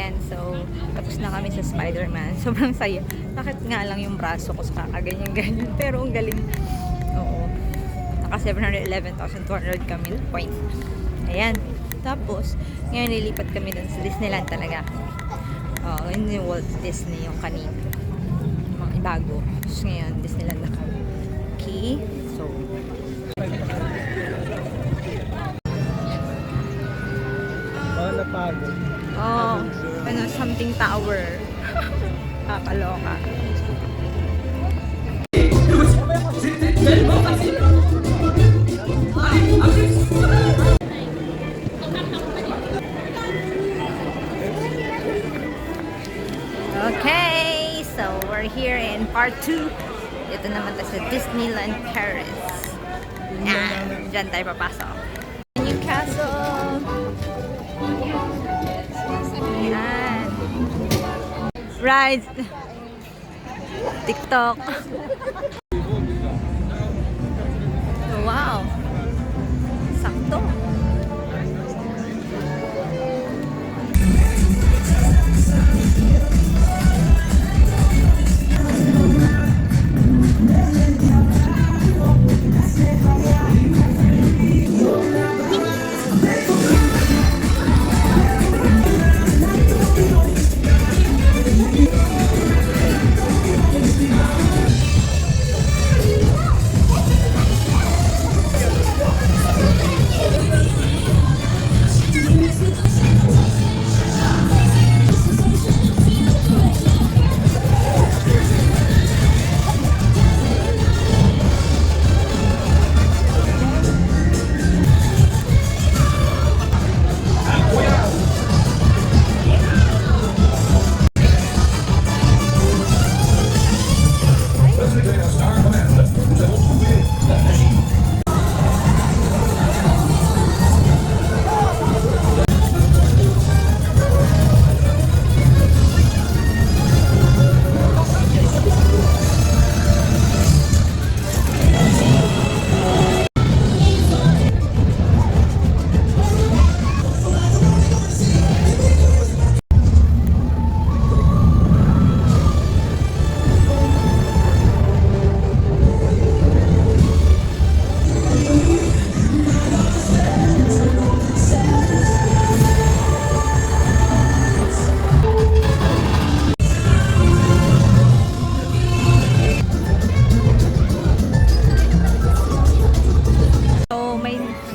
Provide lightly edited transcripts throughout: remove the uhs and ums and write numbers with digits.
Ayan, so, tapos na kami sa Spider-Man. Sobrang saya. Bakit nga lang yung braso ko sa kakaganyan-ganyan. Pero ang galing. Oo. Naka 711,200 kami points. Ayan. Tapos, ngayon nilipat kami dun sa Disneyland talaga. Yun yung Walt Disney, yung kanina. Mga bago. Tapos ngayon, Disneyland na kami. Okay. So, Napagod. Something tower. Kakaloka. Okay, so we're here in part 2. Ito naman tayo sa Disneyland Paris. Yan, dyan tayo papasok. Newcastle. Yan. Rides. TikTok. Wow. Sakto.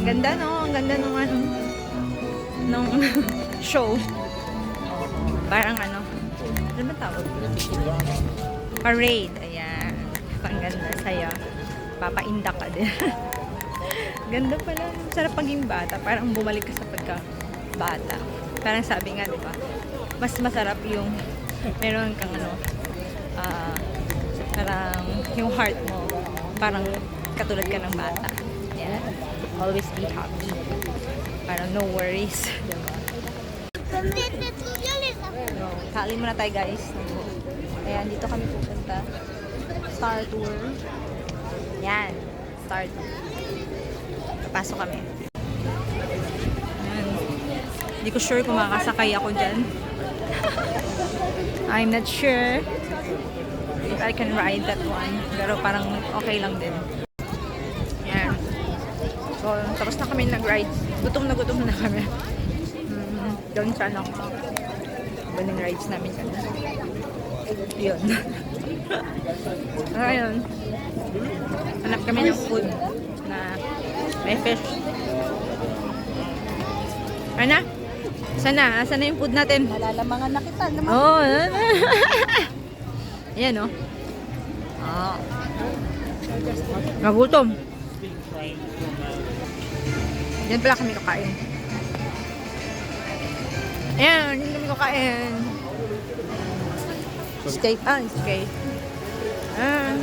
Ganda no, ang ganda nung nung show. Parang ano ba tawag? Parade, ayan. Ang ganda, saya. Papaindak ka din. Ganda pala, sarap maging bata. Parang bumalik ka sa pagka-bata. Parang sabi nga, di ba? Mas masarap yung meron kang parang yung heart mo, parang katulad ka ng bata. Yeah. Always be happy. Parang no worries. Diba? No, kali muna tayo guys. Ayan, dito kami pupunta. Star Tour. Yan. Star Tour. Papasok kami. Ayan. Hindi ko sure kung makakasakay ako dyan. I'm not sure if I can ride that one. Pero parang okay lang din. Yan. So, tapos na kami nag-ride. Gutom na kami. Doon sa Walang rides namin kanina. Yun. Ngayon, hanap kami ng food na may fish. Ano? Sana yung food natin? Nalalamangan na kita naman. Oo. Ayan o. Nagutom. Diyan pala kami kakain. Ayan, hindi kami kakain. Steak. Steak. Ayan.